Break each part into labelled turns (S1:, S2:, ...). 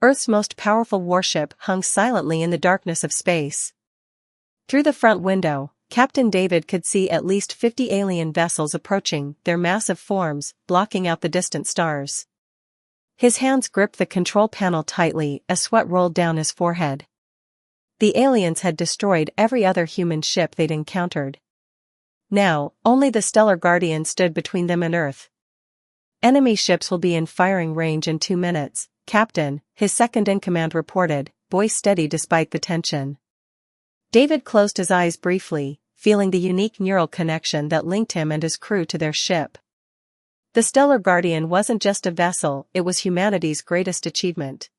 S1: Earth's most powerful warship hung silently in the darkness of space. Through the front window, Captain David could see at least 50 alien vessels approaching, their massive forms blocking out the distant stars. His hands gripped the control panel tightly as sweat rolled down his forehead. The aliens had destroyed every other human ship they'd encountered. Now, only the Stellar Guardian stood between them and Earth. "Enemy ships will be in firing range in 2 minutes, Captain," his second-in-command reported, voice steady despite the tension. David closed his eyes briefly, feeling the unique neural connection that linked him and his crew to their ship. The Stellar Guardian wasn't just a vessel, it was humanity's greatest achievement.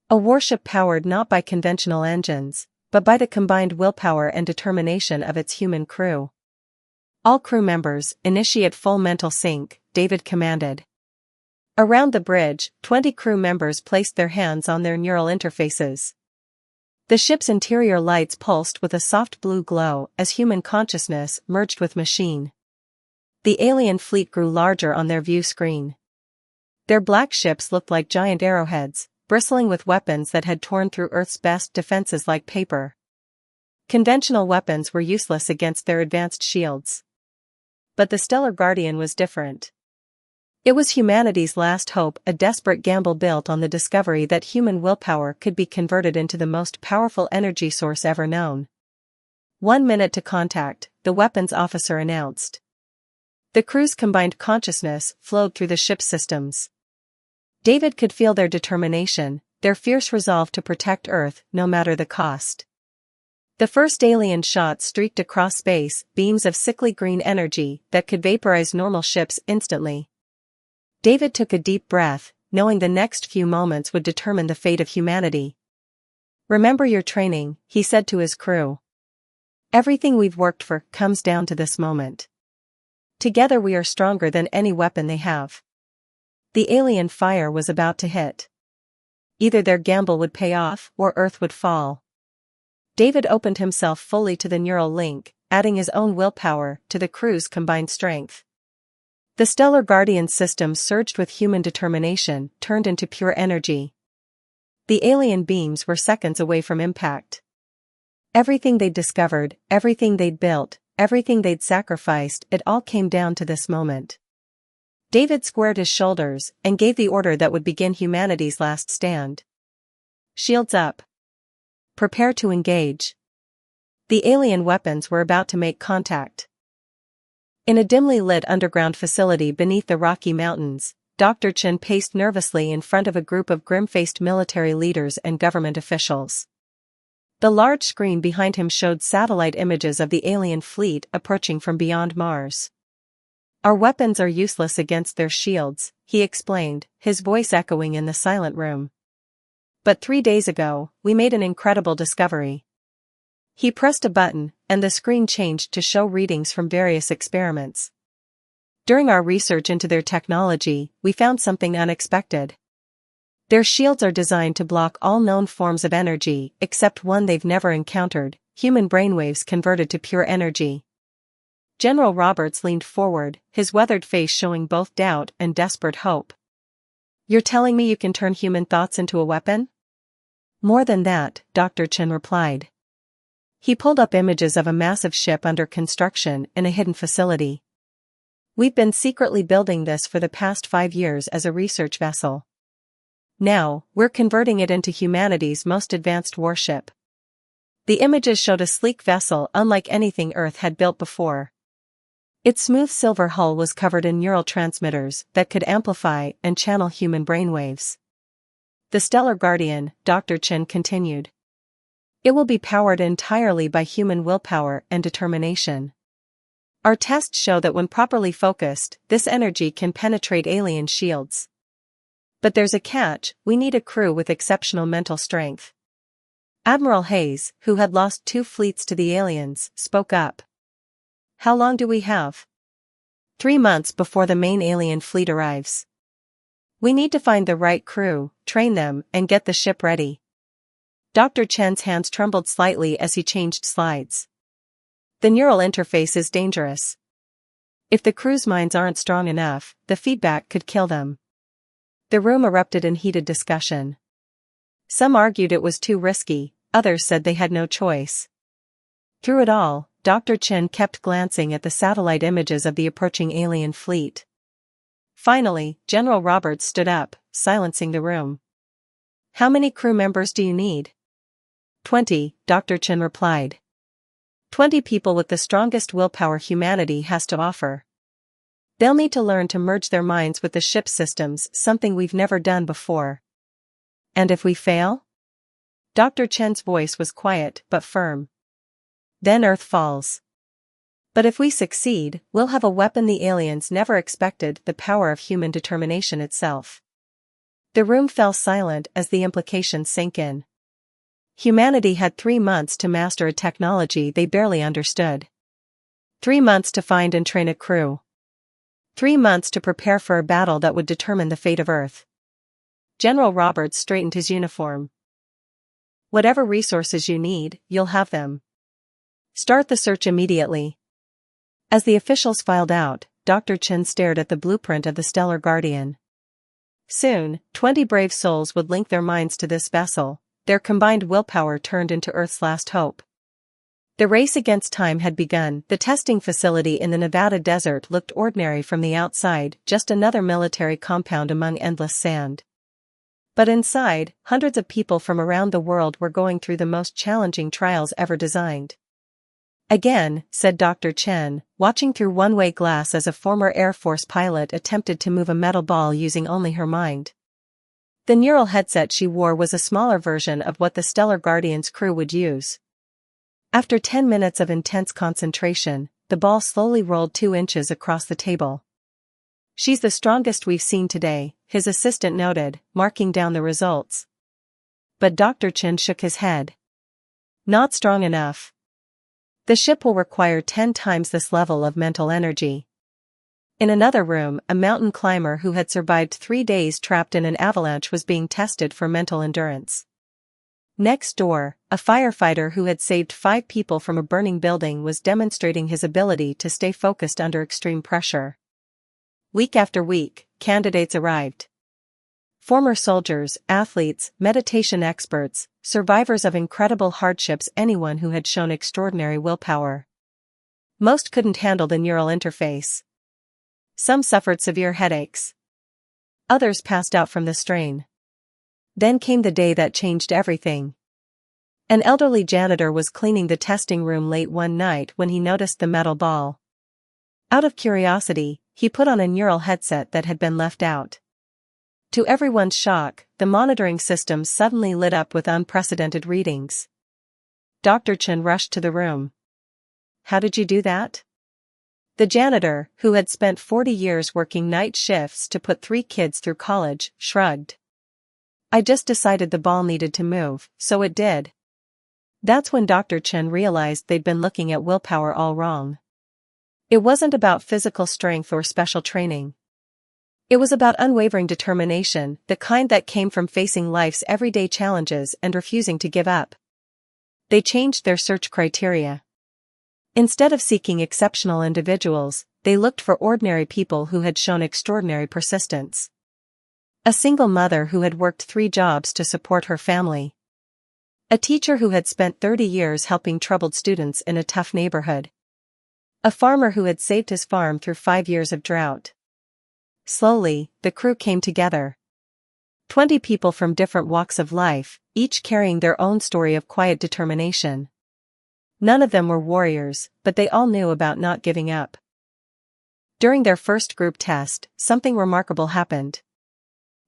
S1: A warship powered not by conventional engines, but by the combined willpower and determination of its human crew. "All crew members, initiate full mental sync," David commanded. Around the bridge, 20 crew members placed their hands on their neural interfaces. The ship's interior lights pulsed with a soft blue glow as human consciousness merged with machine. The alien fleet grew larger on their view screen. Their black ships looked like giant arrowheads, bristling with weapons that had torn through Earth's best defenses like paper. Conventional weapons were useless against their advanced shields. But the Stellar Guardian was different. It was humanity's last hope, a desperate gamble built on the discovery that human willpower could be converted into the most powerful energy source ever known. 1 minute to contact, the weapons officer announced. The crew's combined consciousness flowed through the ship's systems. David could feel their determination, their fierce resolve to protect Earth, no matter the cost. The first alien shot streaked across space, beams of sickly green energy that could vaporize normal ships instantly. David took a deep breath, knowing the next few moments would determine the fate of humanity. "Remember your training," he said to his crew. "Everything we've worked for comes down to this moment. Together we are stronger than any weapon they have." The alien fire was about to hit. Either their gamble would pay off, or Earth would fall. David opened himself fully to the neural link, adding his own willpower to the crew's combined strength. The Stellar Guardian system surged with human determination, turned into pure energy. The alien beams were seconds away from impact. Everything they'd discovered, everything they'd built, everything they'd sacrificed, it all came down to this moment. David squared his shoulders and gave the order that would begin humanity's last stand. "Shields up. Prepare to engage." The alien weapons were about to make contact. In a dimly lit underground facility beneath the Rocky Mountains, Dr. Chen paced nervously in front of a group of grim-faced military leaders and government officials. The large screen behind him showed satellite images of the alien fleet approaching from beyond Mars. "Our weapons are useless against their shields," he explained, his voice echoing in the silent room. "But 3 days ago, we made an incredible discovery." He pressed a button, and the screen changed to show readings from various experiments. "During our research into their technology, we found something unexpected. Their shields are designed to block all known forms of energy except one they've never encountered, human brainwaves converted to pure energy." General Roberts leaned forward, his weathered face showing both doubt and desperate hope. "You're telling me you can turn human thoughts into a weapon?" "More than that," Dr. Chen replied. He pulled up images of a massive ship under construction in a hidden facility. "We've been secretly building this for the past 5 years as a research vessel. Now, we're converting it into humanity's most advanced warship." The images showed a sleek vessel unlike anything Earth had built before. Its smooth silver hull was covered in neural transmitters that could amplify and channel human brainwaves. "The Stellar Guardian," Dr. Chen continued. "It will be powered entirely by human willpower and determination. Our tests show that when properly focused, this energy can penetrate alien shields. But there's a catch, we need a crew with exceptional mental strength." Admiral Hayes, who had lost 2 fleets to the aliens, spoke up. "How long do we have?" 3 months before the main alien fleet arrives. "We need to find the right crew, train them, and get the ship ready." Dr. Chen's hands trembled slightly as he changed slides. "The neural interface is dangerous. If the crew's minds aren't strong enough, the feedback could kill them." The room erupted in heated discussion. Some argued it was too risky, others said they had no choice. Through it all, Dr. Chen kept glancing at the satellite images of the approaching alien fleet. Finally, General Roberts stood up, silencing the room. "How many crew members do you need?" 20, Dr. Chen replied. 20 people with the strongest willpower humanity has to offer. They'll need to learn to merge their minds with the ship's systems, something we've never done before. And if we fail? Dr. Chen's voice was quiet but firm. Then Earth falls. But if we succeed, we'll have a weapon the aliens never expected, the power of human determination itself. The room fell silent as the implications sank in. Humanity had 3 months to master a technology they barely understood. 3 months to find and train a crew. 3 months to prepare for a battle that would determine the fate of Earth. General Roberts straightened his uniform. "Whatever resources you need, you'll have them. Start the search immediately." As the officials filed out, Dr. Chen stared at the blueprint of the Stellar Guardian. Soon, 20 brave souls would link their minds to this vessel, their combined willpower turned into Earth's last hope. The race against time had begun. The testing facility in the Nevada desert looked ordinary from the outside, just another military compound among endless sand. But inside, hundreds of people from around the world were going through the most challenging trials ever designed. "Again," said Dr. Chen, watching through one-way glass as a former Air Force pilot attempted to move a metal ball using only her mind. The neural headset she wore was a smaller version of what the Stellar Guardian's crew would use. After 10 minutes of intense concentration, the ball slowly rolled 2 inches across the table. "She's the strongest we've seen today," his assistant noted, marking down the results. But Dr. Chen shook his head. "Not strong enough. The ship will require 10 times this level of mental energy." In another room, a mountain climber who had survived 3 days trapped in an avalanche was being tested for mental endurance. Next door, a firefighter who had saved 5 people from a burning building was demonstrating his ability to stay focused under extreme pressure. Week after week, candidates arrived. Former soldiers, athletes, meditation experts, survivors of incredible hardships, anyone who had shown extraordinary willpower. Most couldn't handle the neural interface. Some suffered severe headaches. Others passed out from the strain. Then came the day that changed everything. An elderly janitor was cleaning the testing room late one night when he noticed the metal ball. Out of curiosity, he put on a neural headset that had been left out. To everyone's shock, the monitoring system suddenly lit up with unprecedented readings. Dr. Chen rushed to the room. "How did you do that?" The janitor, who had spent 40 years working night shifts to put 3 kids through college, shrugged. "I just decided the ball needed to move, so it did." That's when Dr. Chen realized they'd been looking at willpower all wrong. It wasn't about physical strength or special training. It was about unwavering determination, the kind that came from facing life's everyday challenges and refusing to give up. They changed their search criteria. Instead of seeking exceptional individuals, they looked for ordinary people who had shown extraordinary persistence. A single mother who had worked 3 jobs to support her family. A teacher who had spent 30 years helping troubled students in a tough neighborhood. A farmer who had saved his farm through 5 years of drought. Slowly, the crew came together. 20 people from different walks of life, each carrying their own story of quiet determination. None of them were warriors, but they all knew about not giving up. During their first group test, something remarkable happened.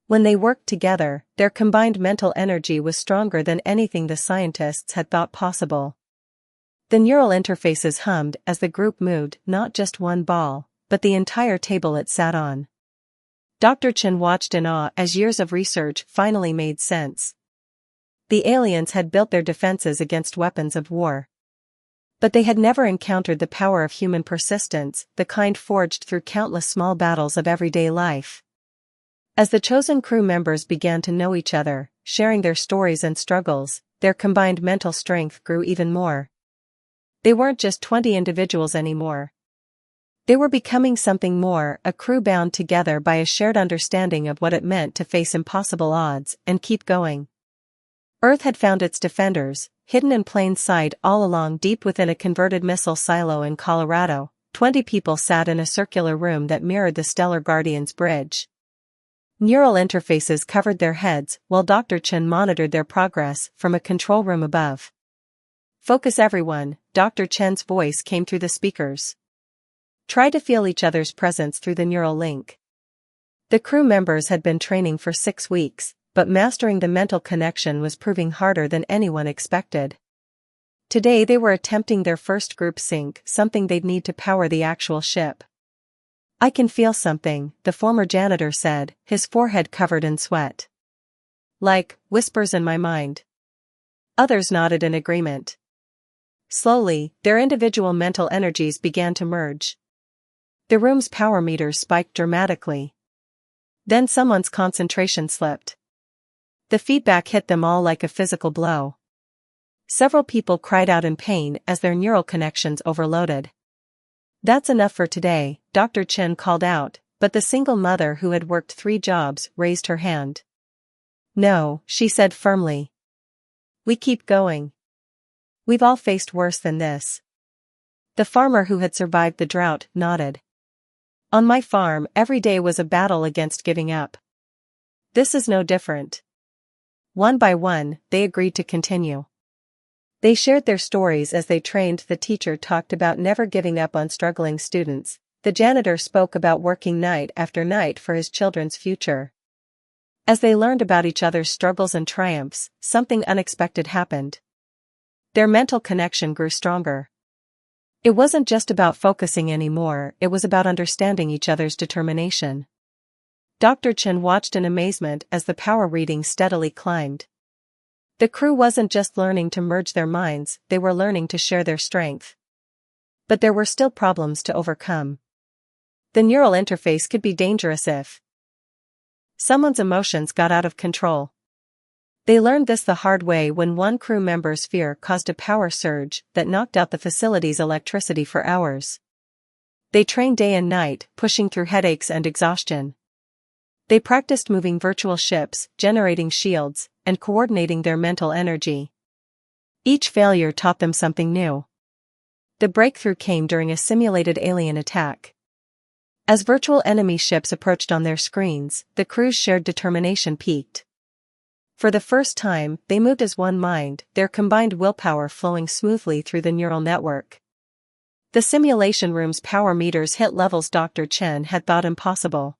S1: When they worked together, their combined mental energy was stronger than anything the scientists had thought possible. The neural interfaces hummed as the group moved, not just one ball, but the entire table it sat on. Dr. Chen watched in awe as years of research finally made sense. The aliens had built their defenses against weapons of war. But they had never encountered the power of human persistence, the kind forged through countless small battles of everyday life. As the chosen crew members began to know each other, sharing their stories and struggles, their combined mental strength grew even more. They weren't just 20 individuals anymore. They were becoming something more, a crew bound together by a shared understanding of what it meant to face impossible odds and keep going. Earth had found its defenders, hidden in plain sight all along deep within a converted missile silo in Colorado. 20 people sat in a circular room that mirrored the Stellar Guardian's bridge. Neural interfaces covered their heads while Dr. Chen monitored their progress from a control room above. "Focus everyone," Dr. Chen's voice came through the speakers. "Try to feel each other's presence through the neural link." The crew members had been training for 6 weeks, but mastering the mental connection was proving harder than anyone expected. Today they were attempting their first group sync, something they'd need to power the actual ship. "I can feel something," the former janitor said, his forehead covered in sweat. "Like whispers in my mind." Others nodded in agreement. Slowly, their individual mental energies began to merge. The room's power meters spiked dramatically. Then someone's concentration slipped. The feedback hit them all like a physical blow. Several people cried out in pain as their neural connections overloaded. "That's enough for today," Dr. Chen called out, but the single mother who had worked 3 jobs raised her hand. "No," she said firmly. "We keep going. We've all faced worse than this." The farmer who had survived the drought nodded. "On my farm, every day was a battle against giving up. This is no different." One by one, they agreed to continue. They shared their stories as they trained. The teacher talked about never giving up on struggling students. The janitor spoke about working night after night for his children's future. As they learned about each other's struggles and triumphs, something unexpected happened. Their mental connection grew stronger. It wasn't just about focusing anymore, it was about understanding each other's determination. Dr. Chen watched in amazement as the power reading steadily climbed. The crew wasn't just learning to merge their minds, they were learning to share their strength. But there were still problems to overcome. The neural interface could be dangerous if someone's emotions got out of control. They learned this the hard way when one crew member's fear caused a power surge that knocked out the facility's electricity for hours. They trained day and night, pushing through headaches and exhaustion. They practiced moving virtual ships, generating shields, and coordinating their mental energy. Each failure taught them something new. The breakthrough came during a simulated alien attack. As virtual enemy ships approached on their screens, the crew's shared determination peaked. For the first time, they moved as one mind, their combined willpower flowing smoothly through the neural network. The simulation room's power meters hit levels Dr. Chen had thought impossible.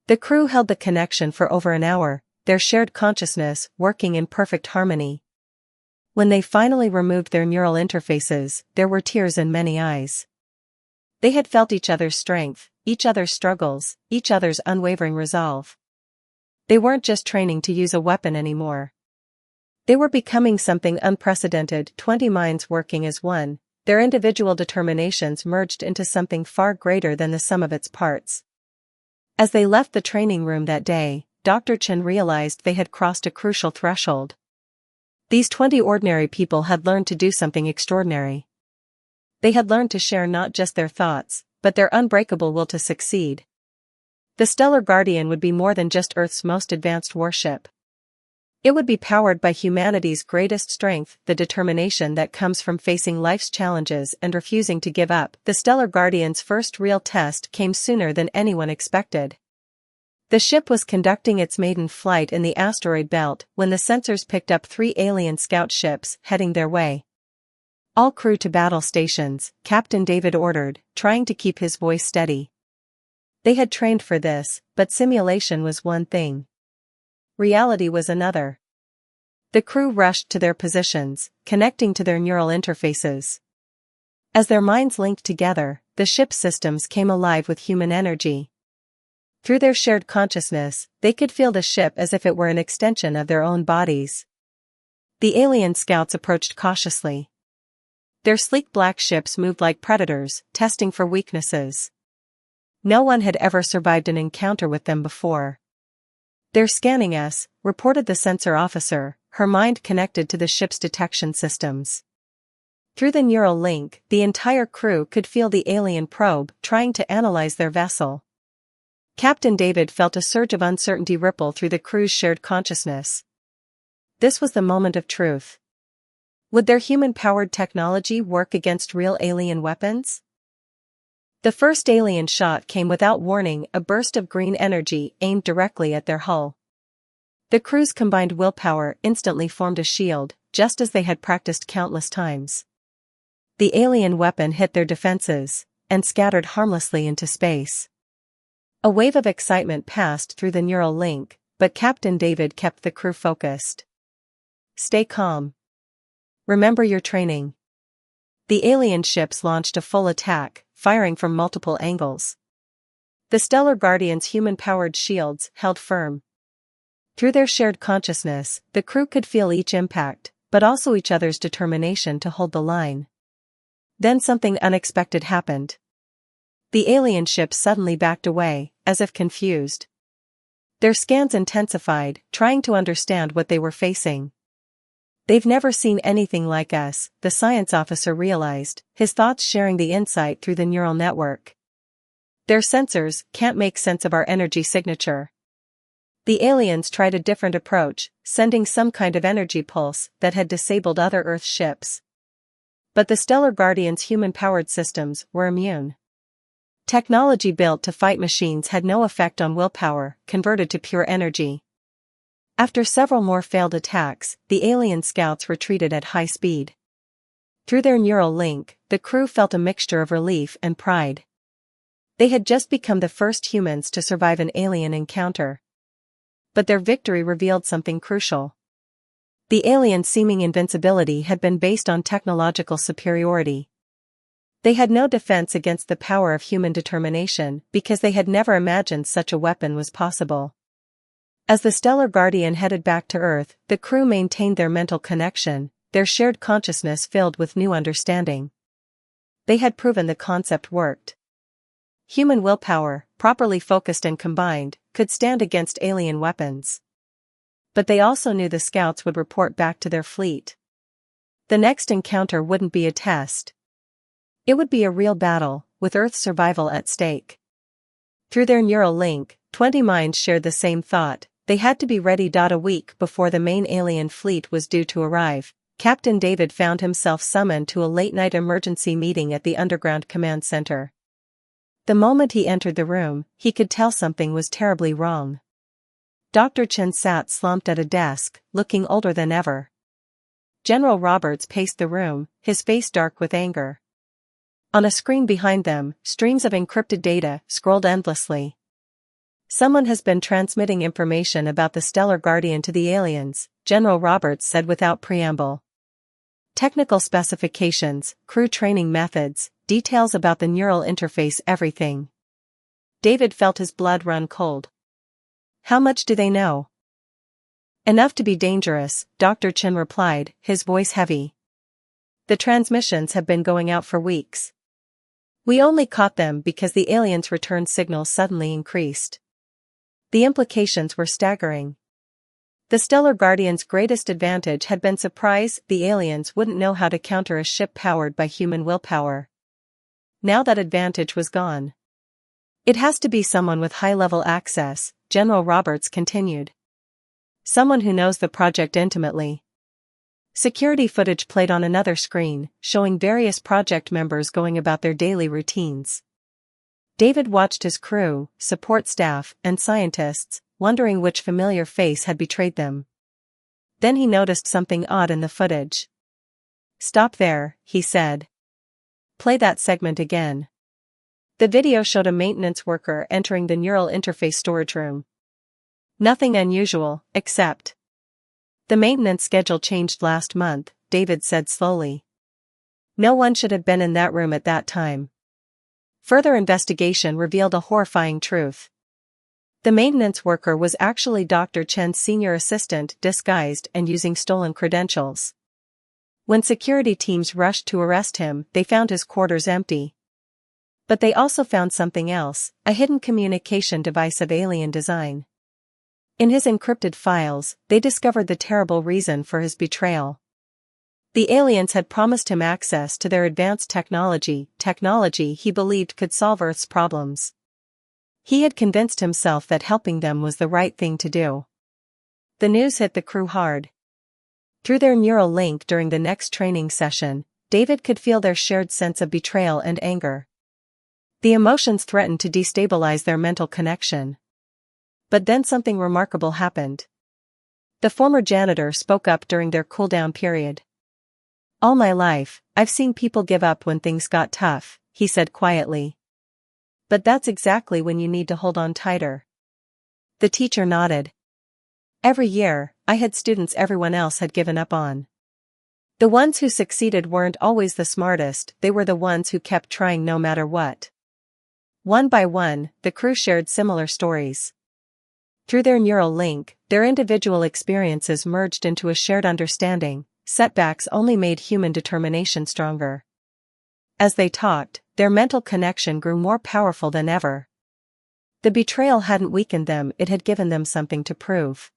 S1: The crew held the connection for over an hour, their shared consciousness working in perfect harmony. When they finally removed their neural interfaces, there were tears in many eyes. They had felt each other's strength, each other's struggles, each other's unwavering resolve. They weren't just training to use a weapon anymore. They were becoming something unprecedented, 20 minds working as one, their individual determinations merged into something far greater than the sum of its parts. As they left the training room that day, Dr. Chen realized they had crossed a crucial threshold. These 20 ordinary people had learned to do something extraordinary. They had learned to share not just their thoughts, but their unbreakable will to succeed. The Stellar Guardian would be more than just Earth's most advanced warship. It would be powered by humanity's greatest strength, the determination that comes from facing life's challenges and refusing to give up. The Stellar Guardian's first real test came sooner than anyone expected. The ship was conducting its maiden flight in the asteroid belt when the sensors picked up 3 alien scout ships heading their way. "All crew to battle stations," Captain David ordered, trying to keep his voice steady. They had trained for this, but simulation was one thing. Reality was another. The crew rushed to their positions, connecting to their neural interfaces. As their minds linked together, the ship's systems came alive with human energy. Through their shared consciousness, they could feel the ship as if it were an extension of their own bodies. The alien scouts approached cautiously. Their sleek black ships moved like predators, testing for weaknesses. No one had ever survived an encounter with them before. "They're scanning us," reported the sensor officer, her mind connected to the ship's detection systems. Through the neural link, the entire crew could feel the alien probe trying to analyze their vessel. Captain David felt a surge of uncertainty ripple through the crew's shared consciousness. This was the moment of truth. Would their human-powered technology work against real alien weapons? The first alien shot came without warning, a burst of green energy aimed directly at their hull. The crew's combined willpower instantly formed a shield, just as they had practiced countless times. The alien weapon hit their defenses, and scattered harmlessly into space. A wave of excitement passed through the neural link, but Captain David kept the crew focused. Stay calm. Remember your training. The alien ships launched a full attack, firing from multiple angles. The Stellar Guardian's human-powered shields held firm. Through their shared consciousness, the crew could feel each impact, but also each other's determination to hold the line. Then something unexpected happened. The alien ships suddenly backed away, as if confused. Their scans intensified, trying to understand what they were facing. They've never seen anything like us, the science officer realized, his thoughts sharing the insight through the neural network. Their sensors can't make sense of our energy signature. The aliens tried a different approach, sending some kind of energy pulse that had disabled other Earth ships. But the Stellar Guardian's human-powered systems were immune. Technology built to fight machines had no effect on willpower, converted to pure energy. After several more failed attacks, the alien scouts retreated at high speed. Through their neural link, the crew felt a mixture of relief and pride. They had just become the first humans to survive an alien encounter. But their victory revealed something crucial. The aliens' seeming invincibility had been based on technological superiority. They had no defense against the power of human determination because they had never imagined such a weapon was possible. As the Stellar Guardian headed back to Earth, the crew maintained their mental connection, their shared consciousness filled with new understanding. They had proven the concept worked. Human willpower, properly focused and combined, could stand against alien weapons. But they also knew the scouts would report back to their fleet. The next encounter wouldn't be a test. It would be a real battle, with Earth's survival at stake. Through their neural link, 20 minds shared the same thought. They had to be ready. A week before the main alien fleet was due to arrive, Captain David found himself summoned to a late-night emergency meeting at the underground command center. The moment he entered the room, he could tell something was terribly wrong. Dr. Chen sat slumped at a desk, looking older than ever. General Roberts paced the room, his face dark with anger. On a screen behind them, streams of encrypted data scrolled endlessly. Someone has been transmitting information about the Stellar Guardian to the aliens, General Roberts said without preamble. Technical specifications, crew training methods, details about the neural interface, everything. David felt his blood run cold. How much do they know? Enough to be dangerous, Dr. Chen replied, his voice heavy. The transmissions have been going out for weeks. We only caught them because the aliens' return signal suddenly increased. The implications were staggering. The Stellar Guardian's greatest advantage had been surprise. The aliens wouldn't know how to counter a ship powered by human willpower. Now that advantage was gone. It has to be someone with high-level access, General Roberts continued. Someone who knows the project intimately. Security footage played on another screen, showing various project members going about their daily routines. David watched his crew, support staff, and scientists, wondering which familiar face had betrayed them. Then he noticed something odd in the footage. Stop there, he said. Play that segment again. The video showed a maintenance worker entering the neural interface storage room. Nothing unusual, except. The maintenance schedule changed last month, David said slowly. No one should have been in that room at that time. Further investigation revealed a horrifying truth. The maintenance worker was actually Dr. Chen's senior assistant, disguised and using stolen credentials. When security teams rushed to arrest him, they found his quarters empty. But they also found something else, a hidden communication device of alien design. In his encrypted files, they discovered the terrible reason for his betrayal. The aliens had promised him access to their advanced technology he believed could solve Earth's problems. He had convinced himself that helping them was the right thing to do. The news hit the crew hard. Through their neural link during the next training session, David could feel their shared sense of betrayal and anger. The emotions threatened to destabilize their mental connection. But then something remarkable happened. The former janitor spoke up during their cool-down period. "All my life, I've seen people give up when things got tough," he said quietly. "But that's exactly when you need to hold on tighter." The teacher nodded. "Every year, I had students everyone else had given up on. The ones who succeeded weren't always the smartest, they were the ones who kept trying no matter what." One by one, the crew shared similar stories. Through their neural link, their individual experiences merged into a shared understanding. Setbacks only made human determination stronger. As they talked, their mental connection grew more powerful than ever. The betrayal hadn't weakened them, it had given them something to prove.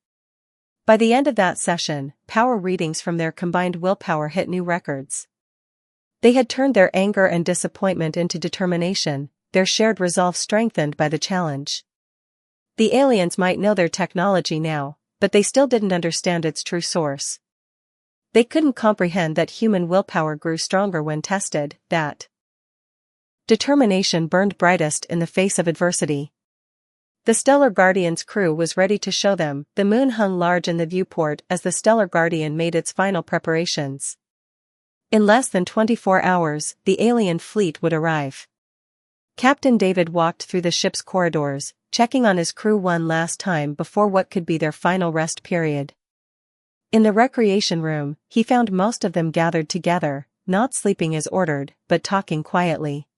S1: By the end of that session, power readings from their combined willpower hit new records. They had turned their anger and disappointment into determination, their shared resolve strengthened by the challenge. The aliens might know their technology now, but they still didn't understand its true source. They couldn't comprehend that human willpower grew stronger when tested, that determination burned brightest in the face of adversity. The Stellar Guardian's crew was ready to show them. The moon hung large in the viewport as the Stellar Guardian made its final preparations. In less than 24 hours, the alien fleet would arrive. Captain David walked through the ship's corridors, checking on his crew one last time before what could be their final rest period. In the recreation room, he found most of them gathered together, not sleeping as ordered, but talking quietly.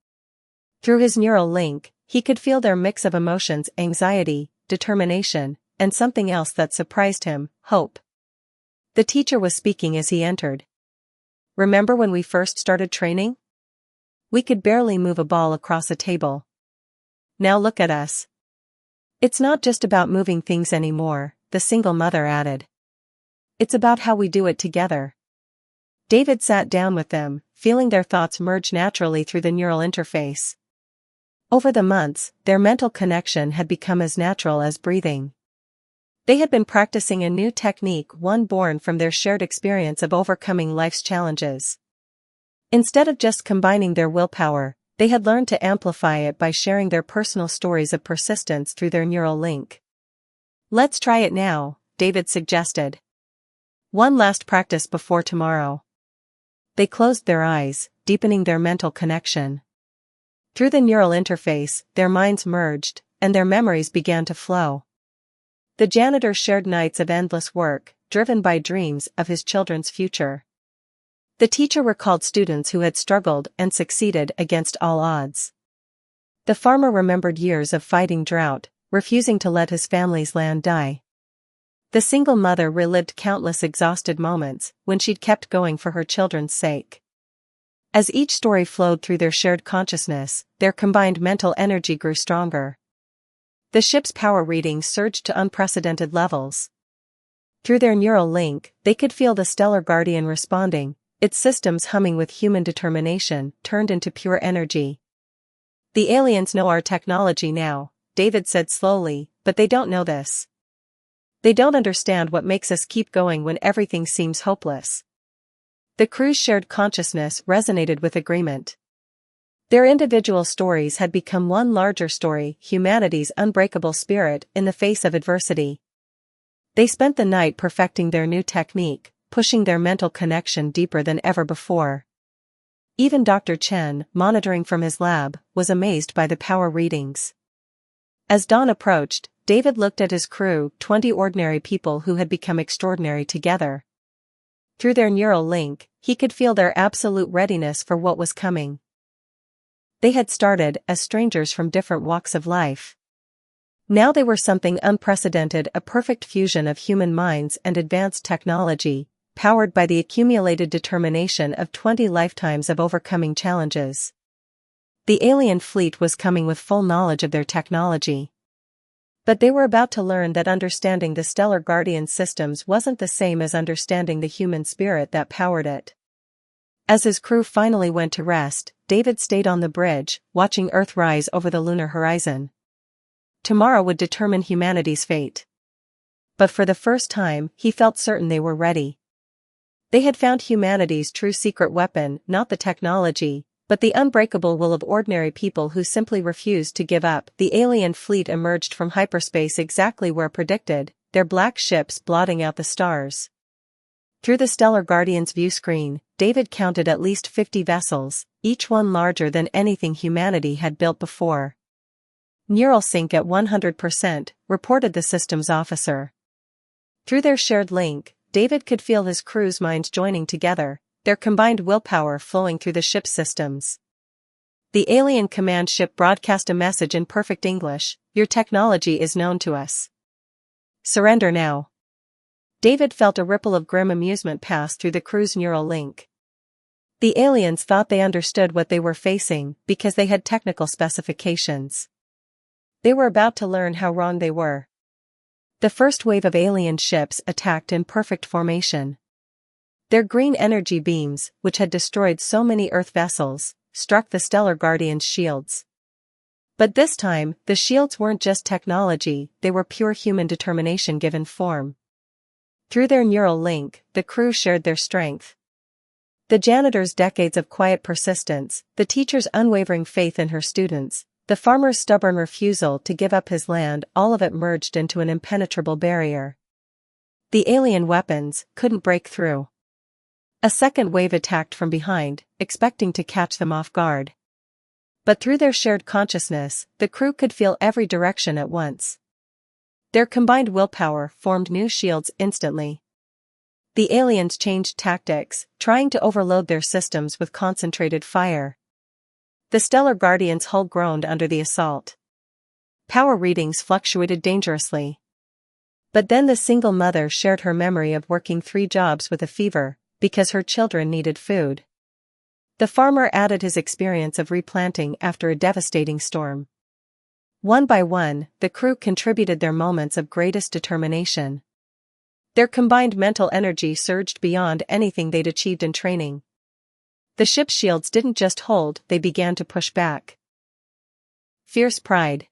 S1: Through his neural link, he could feel their mix of emotions: anxiety, determination, and something else that surprised him: hope. The teacher was speaking as he entered. "Remember when we first started training? We could barely move a ball across a table. Now look at us. It's not just about moving things anymore," the single mother added. "It's about how we do it together." David sat down with them, feeling their thoughts merge naturally through the neural interface. Over the months, their mental connection had become as natural as breathing. They had been practicing a new technique, one born from their shared experience of overcoming life's challenges. Instead of just combining their willpower, they had learned to amplify it by sharing their personal stories of persistence through their neural link. "Let's try it now," David suggested. "One last practice before tomorrow." They closed their eyes, deepening their mental connection. Through the neural interface, their minds merged, and their memories began to flow. The janitor shared nights of endless work, driven by dreams of his children's future. The teacher recalled students who had struggled and succeeded against all odds. The farmer remembered years of fighting drought, refusing to let his family's land die. The single mother relived countless exhausted moments when she'd kept going for her children's sake. As each story flowed through their shared consciousness, their combined mental energy grew stronger. The ship's power readings surged to unprecedented levels. Through their neural link, they could feel the Stellar Guardian responding, its systems humming with human determination, turned into pure energy. "The aliens know our technology now," David said slowly, "but they don't know this. They don't understand what makes us keep going when everything seems hopeless." The crew's shared consciousness resonated with agreement. Their individual stories had become one larger story, humanity's unbreakable spirit in the face of adversity. They spent the night perfecting their new technique, pushing their mental connection deeper than ever before. Even Dr. Chen, monitoring from his lab, was amazed by the power readings. As dawn approached, David looked at his crew, 20 ordinary people who had become extraordinary together. Through their neural link, he could feel their absolute readiness for what was coming. They had started as strangers from different walks of life. Now they were something unprecedented, a perfect fusion of human minds and advanced technology, powered by the accumulated determination of 20 lifetimes of overcoming challenges. The alien fleet was coming with full knowledge of their technology. But they were about to learn that understanding the Stellar Guardian systems wasn't the same as understanding the human spirit that powered it. As his crew finally went to rest, David stayed on the bridge, watching Earth rise over the lunar horizon. Tomorrow would determine humanity's fate. But for the first time, he felt certain they were ready. They had found humanity's true secret weapon, not the technology, but the unbreakable will of ordinary people who simply refused to give up. The alien fleet emerged from hyperspace exactly where predicted, their black ships blotting out the stars. Through the Stellar Guardian's view screen, David counted at least 50 vessels, each one larger than anything humanity had built before. "Neural sync at 100%, reported the systems officer. Through their shared link, David could feel his crew's minds joining together, their combined willpower flowing through the ship's systems. The alien command ship broadcast a message in perfect English: "Your technology is known to us. Surrender now." David felt a ripple of grim amusement pass through the crew's neural link. The aliens thought they understood what they were facing because they had technical specifications. They were about to learn how wrong they were. The first wave of alien ships attacked in perfect formation. Their green energy beams, which had destroyed so many Earth vessels, struck the Stellar Guardian's shields. But this time, the shields weren't just technology, they were pure human determination given form. Through their neural link, the crew shared their strength. The janitor's decades of quiet persistence, the teacher's unwavering faith in her students, the farmer's stubborn refusal to give up his land, all of it merged into an impenetrable barrier. The alien weapons couldn't break through. A second wave attacked from behind, expecting to catch them off guard. But through their shared consciousness, the crew could feel every direction at once. Their combined willpower formed new shields instantly. The aliens changed tactics, trying to overload their systems with concentrated fire. The Stellar Guardian's hull groaned under the assault. Power readings fluctuated dangerously. But then the single mother shared her memory of working 3 jobs with a fever, because her children needed food. The farmer added his experience of replanting after a devastating storm. One by one, the crew contributed their moments of greatest determination. Their combined mental energy surged beyond anything they'd achieved in training. The ship's shields didn't just hold, they began to push back. Fierce pride.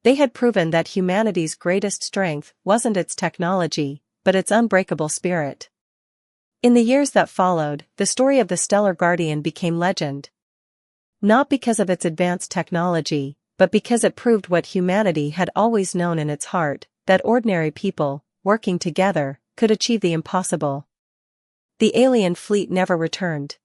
S1: They had proven that humanity's greatest strength wasn't its technology, but its unbreakable spirit. In the years that followed, the story of the Stellar Guardian became legend. Not because of its advanced technology, but because it proved what humanity had always known in its heart, that ordinary people, working together, could achieve the impossible. The alien fleet never returned.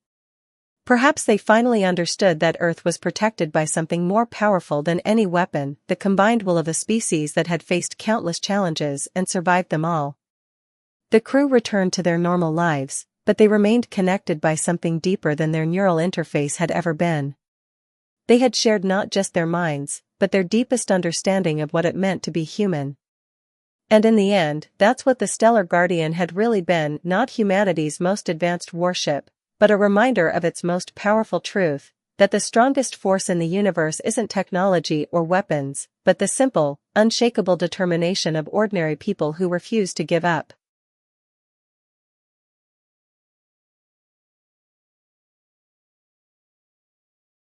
S1: Perhaps they finally understood that Earth was protected by something more powerful than any weapon, the combined will of a species that had faced countless challenges and survived them all. The crew returned to their normal lives, but they remained connected by something deeper than their neural interface had ever been. They had shared not just their minds, but their deepest understanding of what it meant to be human. And in the end, that's what the Stellar Guardian had really been, not humanity's most advanced warship, but a reminder of its most powerful truth, that the strongest force in the universe isn't technology or weapons, but the simple, unshakable determination of ordinary people who refuse to give up.